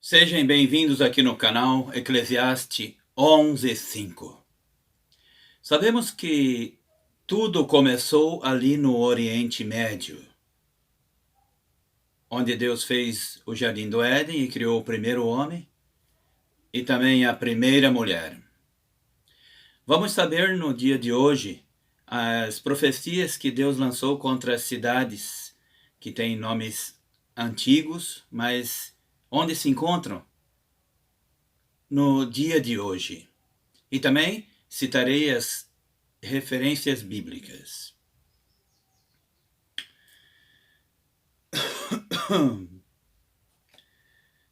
Sejam bem-vindos aqui no canal Eclesiastes 11:5. Sabemos que tudo começou ali no Oriente Médio, onde Deus fez o Jardim do Éden e criou o primeiro homem e também a primeira mulher. Vamos saber no dia de hoje as profecias que Deus lançou contra as cidades que têm nomes antigos, mas onde se encontram no dia de hoje. E também citarei as referências bíblicas.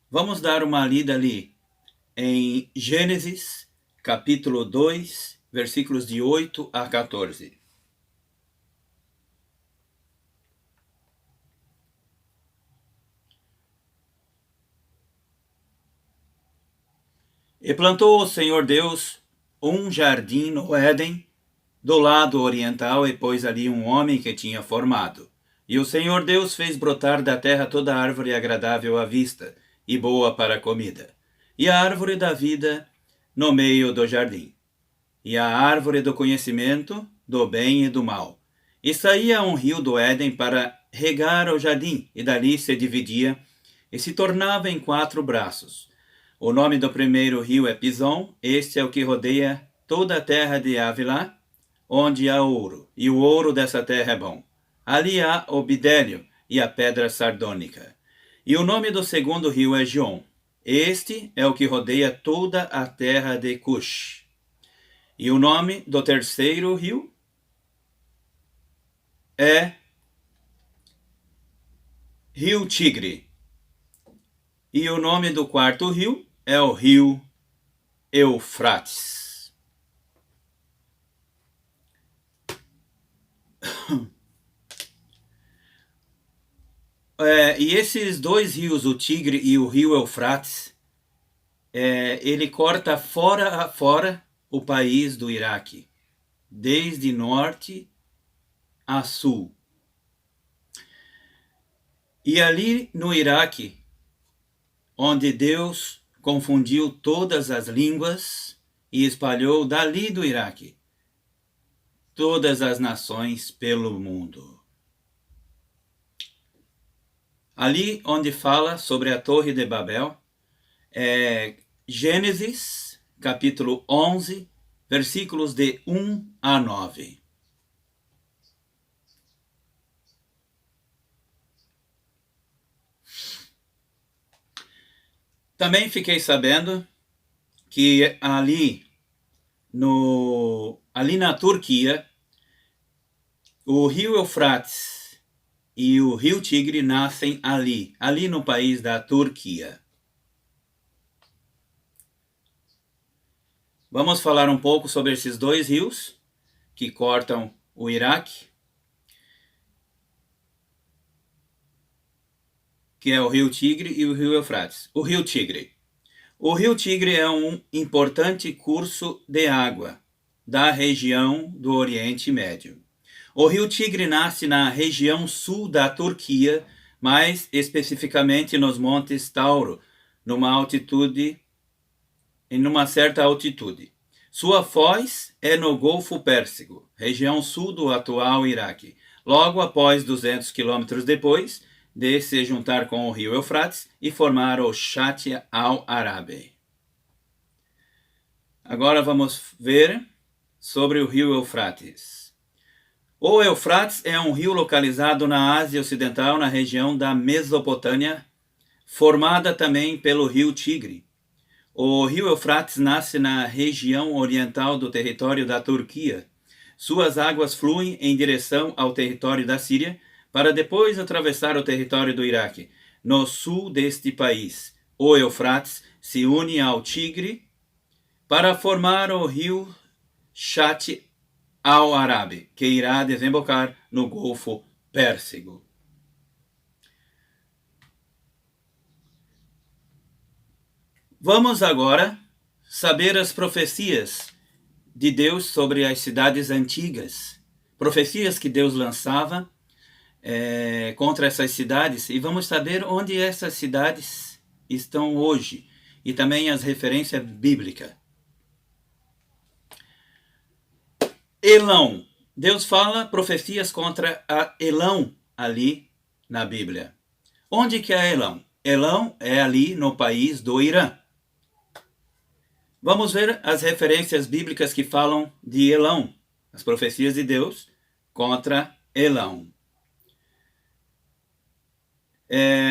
Vamos dar uma lida ali em Gênesis, capítulo 2, versículos de 8 a 14. E plantou o Senhor Deus um jardim no Éden, do lado oriental, e pôs ali um homem que tinha formado. E o Senhor Deus fez brotar da terra toda árvore agradável à vista e boa para a comida, e a árvore da vida no meio do jardim, e a árvore do conhecimento do bem e do mal. E saía um rio do Éden para regar o jardim, e dali se dividia, e se tornava em 4 braços. O nome do primeiro rio é Pison, este é o que rodeia toda a terra de Ávila, onde há ouro, e o ouro dessa terra é bom. Ali há o bidélio e a pedra sardônica. E o nome do segundo rio é Gion. Este é o que rodeia toda a terra de Cush. E o nome do terceiro rio é Rio Tigre. E o nome do quarto rio é o rio Eufrates. E esses dois rios, o Tigre e o rio Eufrates, ele corta fora a fora o país do Iraque, desde norte a sul. E ali no Iraque, onde Deus confundiu todas as línguas e espalhou dali do Iraque todas as nações pelo mundo. Ali onde fala sobre a Torre de Babel, Gênesis, capítulo 11, versículos de 1 a 9. Também fiquei sabendo que ali na Turquia, o rio Eufrates e o rio Tigre nascem ali no país da Turquia. Vamos falar um pouco sobre esses dois rios que cortam o Iraque, que é o rio Tigre e o rio Eufrates. O rio Tigre. O rio Tigre é um importante curso de água da região do Oriente Médio. O rio Tigre nasce na região sul da Turquia, mais especificamente nos Montes Tauro, em uma certa altitude. Sua foz é no Golfo Pérsico, região sul do atual Iraque. Logo após 200 quilômetros depois de se juntar com o rio Eufrates e formar o Shatt al-Arabi. Agora vamos ver sobre o rio Eufrates. O Eufrates é um rio localizado na Ásia Ocidental, na região da Mesopotâmia, formada também pelo rio Tigre. O rio Eufrates nasce na região oriental do território da Turquia. Suas águas fluem em direção ao território da Síria, para depois atravessar o território do Iraque. No sul deste país, o Eufrates se une ao Tigre para formar o rio Shatt al-Arabi, que irá desembocar no Golfo Pérsico. Vamos agora saber as profecias de Deus sobre as cidades antigas. Profecias que Deus lançava contra essas cidades. E vamos saber onde essas cidades estão hoje, e também as referências bíblicas. Elão. Deus fala profecias contra a Elão ali na Bíblia. Onde que é Elão? Elão é ali no país do Irã. Vamos ver as referências bíblicas que falam de Elão, as profecias de Deus contra Elão.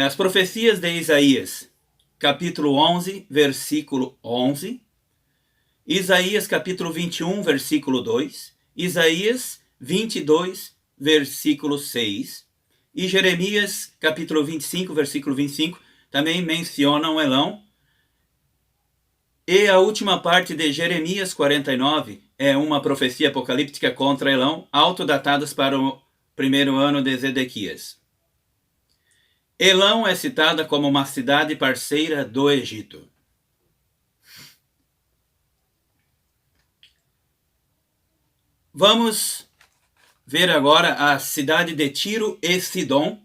As profecias de Isaías, capítulo 11, versículo 11. Isaías, capítulo 21, versículo 2. Isaías 22, versículo 6. E Jeremias, capítulo 25, versículo 25, também mencionam Elão. E a última parte de Jeremias 49 é uma profecia apocalíptica contra Elão, autodatadas para o primeiro ano de Zedequias. Elão é citada como uma cidade parceira do Egito. Vamos ver agora a cidade de Tiro e Sidom,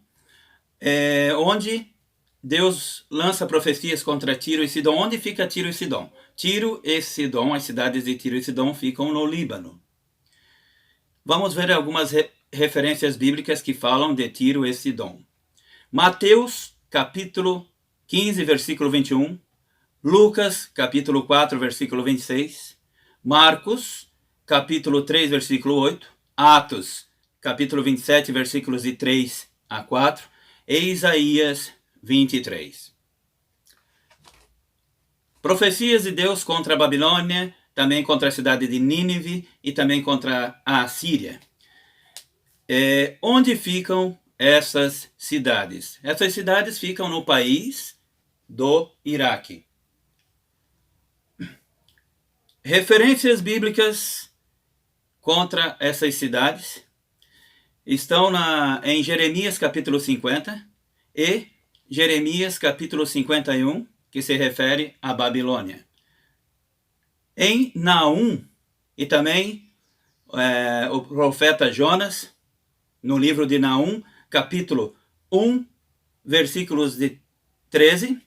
onde Deus lança profecias contra Tiro e Sidom. Onde fica Tiro e Sidom? Tiro e Sidom, as cidades de Tiro e Sidom ficam no Líbano. Vamos ver algumas referências bíblicas que falam de Tiro e Sidom. Mateus, capítulo 15, versículo 21. Lucas, capítulo 4, versículo 26. Marcos, capítulo 3, versículo 8. Atos, capítulo 27, versículos de 3 a 4. E Isaías 23. Profecias de Deus contra a Babilônia, também contra a cidade de Nínive e também contra a Assíria. Onde ficam essas cidades? Essas cidades ficam no país do Iraque. Referências bíblicas contra essas cidades estão em Jeremias capítulo 50 e Jeremias capítulo 51, que se refere à Babilônia. Em Naum, e também o profeta Jonas, no livro de Naum, capítulo 1, versículos de 13,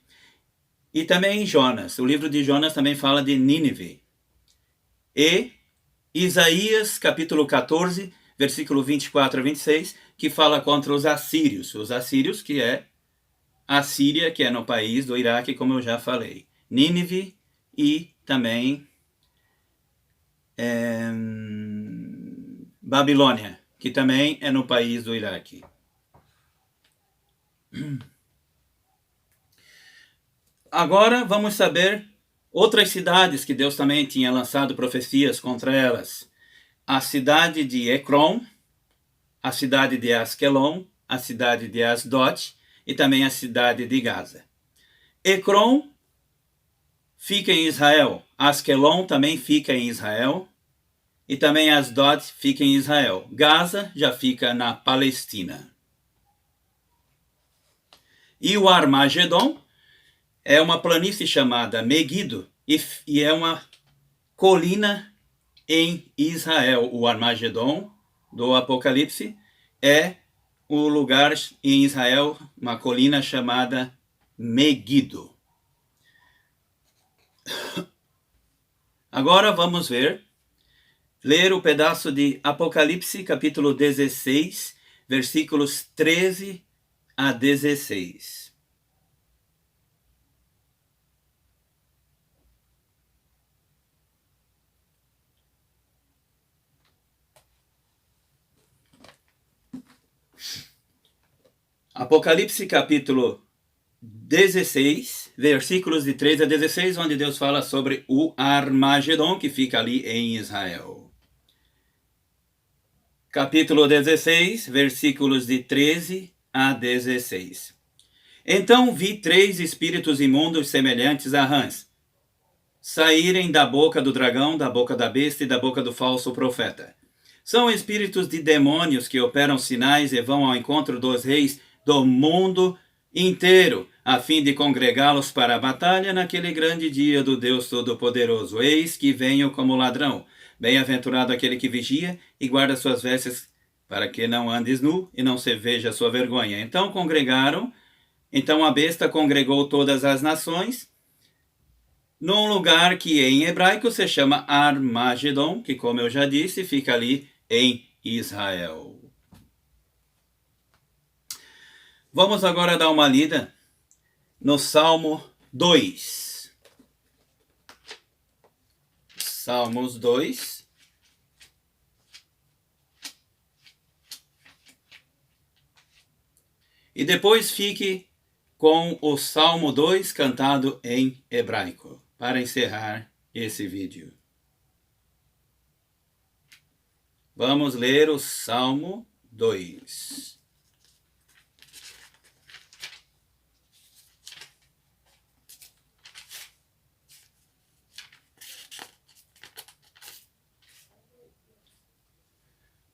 e também em Jonas. O livro de Jonas também fala de Nínive. E Isaías, capítulo 14, versículo 24 a 26, que fala contra os assírios. Os assírios, que é a Síria, que é no país do Iraque, como eu já falei. Nínive e também Babilônia, que também é no país do Iraque. Agora vamos saber outras cidades que Deus também tinha lançado profecias contra elas. A cidade de Ecrom, a cidade de Asquelon, a cidade de Asdod e também a cidade de Gaza. Ecrom fica em Israel, Asquelon também fica em Israel e também Asdod fica em Israel. Gaza já fica na Palestina. E o Armagedon é uma planície chamada Megido e é uma colina em Israel. O Armagedon do Apocalipse é o lugar em Israel, uma colina chamada Megido. Agora vamos ler o pedaço de Apocalipse, capítulo 16, versículos 13 a 16. Apocalipse capítulo 16, versículos de 13 a 16, onde Deus fala sobre o Armagedon, que fica ali em Israel. Capítulo 16, versículos de 13 a 16. Então vi 3 espíritos imundos semelhantes a rãs saírem da boca do dragão, da boca da besta e da boca do falso profeta. São espíritos de demônios que operam sinais e vão ao encontro dos reis do mundo inteiro, a fim de congregá-los para a batalha naquele grande dia do Deus Todo-Poderoso. Eis que venho como ladrão. Bem-aventurado aquele que vigia e guarda suas vestes, para que não andes nu e não se veja sua vergonha. Então congregaram Então a besta congregou todas as nações num lugar que em hebraico se chama Armagedon, que, como eu já disse, fica ali em Israel. Vamos agora dar uma lida no Salmo 2. Salmos 2. E depois fique com o Salmo 2 cantado em hebraico, para encerrar esse vídeo. Vamos ler o Salmo 2.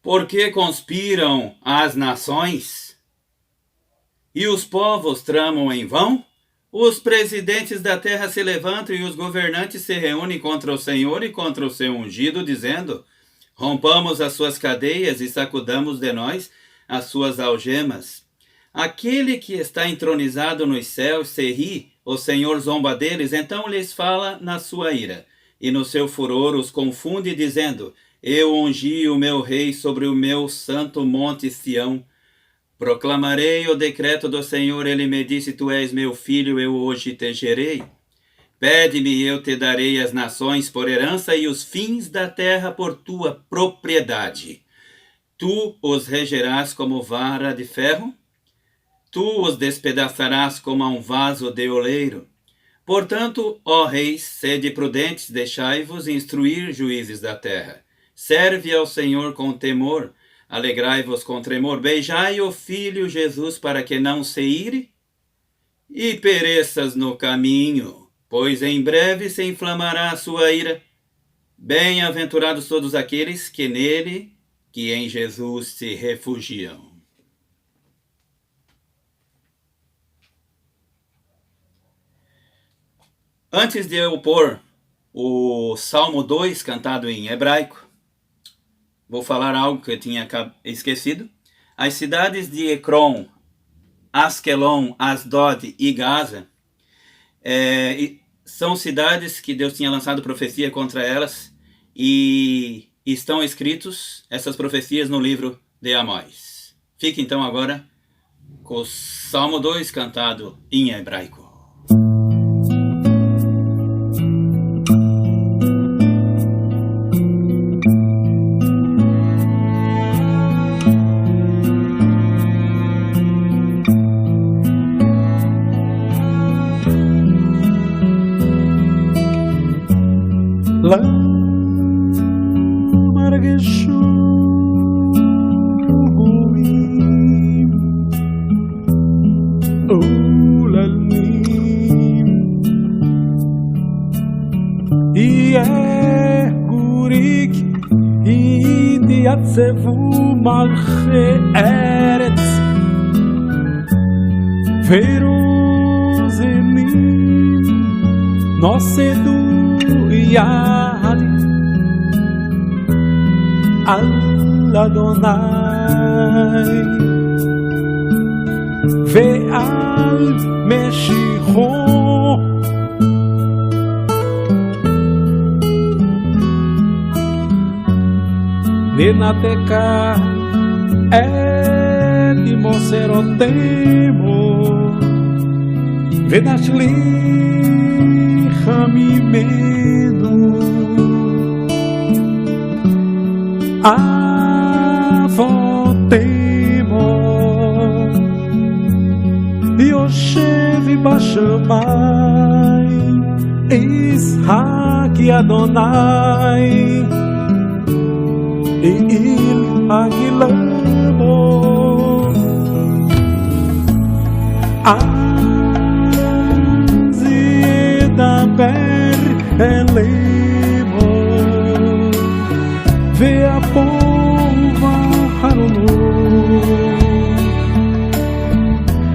Por que conspiram as nações? E os povos tramam em vão? Os presidentes da terra se levantam e os governantes se reúnem contra o Senhor e contra o seu ungido, dizendo: rompamos as suas cadeias e sacudamos de nós as suas algemas. Aquele que está entronizado nos céus se ri, o Senhor zomba deles, então lhes fala na sua ira, e no seu furor os confunde, dizendo: eu ungi o meu rei sobre o meu santo monte Sião. Proclamarei o decreto do Senhor, ele me disse: tu és meu filho, eu hoje te gerei. Pede-me e eu te darei as nações por herança e os fins da terra por tua propriedade. Tu os regerás como vara de ferro, tu os despedaçarás como a um vaso de oleiro. Portanto, ó reis, sede prudentes, deixai-vos instruir, juízes da terra. Serve ao Senhor com temor, alegrai-vos com tremor, beijai o Filho Jesus para que não se ire e pereças no caminho, pois em breve se inflamará a sua ira. Bem-aventurados todos aqueles que nele, que em Jesus se refugiam. Antes de eu pôr o Salmo 2 cantado em hebraico, vou falar algo que eu tinha esquecido. As cidades de Ecrom, Askelon, Asdod e Gaza são cidades que Deus tinha lançado profecia contra elas e estão escritos essas profecias no livro de Amós. Fique então agora com o Salmo 2 cantado em hebraico. יצבו מלכי ארץ ורוזנים נוסדו יד על אדוני ועל משיחו ננתקה את מוסרותימו ונשליך ממנו אבותימו יושב בשמיים ישחק אדוני Il agilamo Azidaber elemo Veapova haruno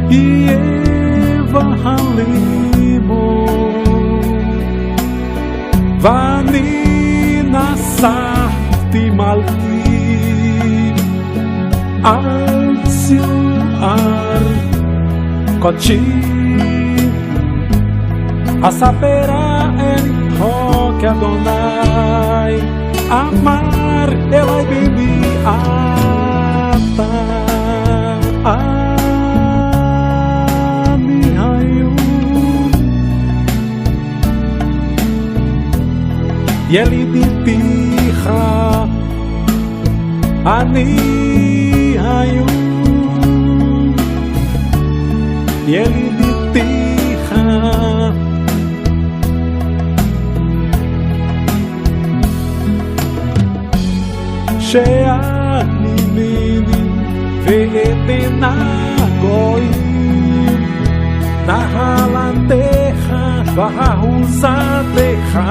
Ieva halimo Vanina Sahti Malki Al Siar Koti Asapera El Roque Adonai Amar Elai Bibi Ata Amihayu Yeli Biticha Anihayu Yeli Biticha She'ani mini ve'etena goim Nahalatecha v'hahuzatecha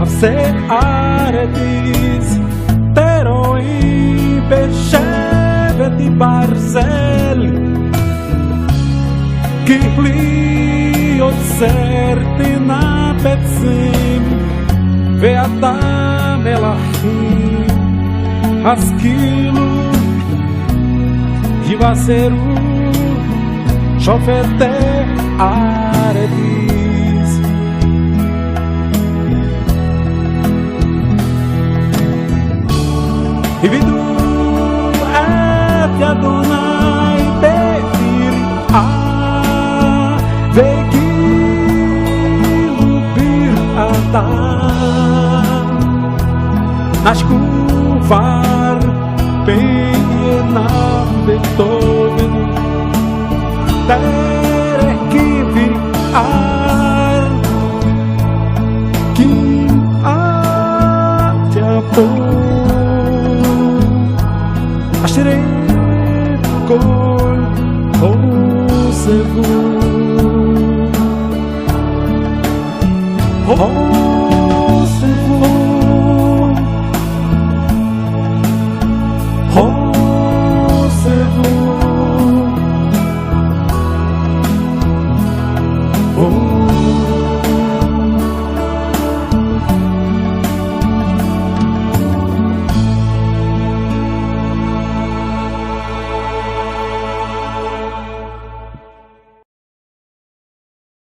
Ase'aretis teroim beshevet barzel Kihli yotzer tina betzim Ve'ata melachim Haskilu Yivaseru Shofete aretis Hividu et Adonai be'ir Ve'gilu bir Adam Nashkuvar Pe'enam Beethoven Derech Kivir Ar Kim Atyapo Ashrei Kol Hosevu Hosevu Hosevu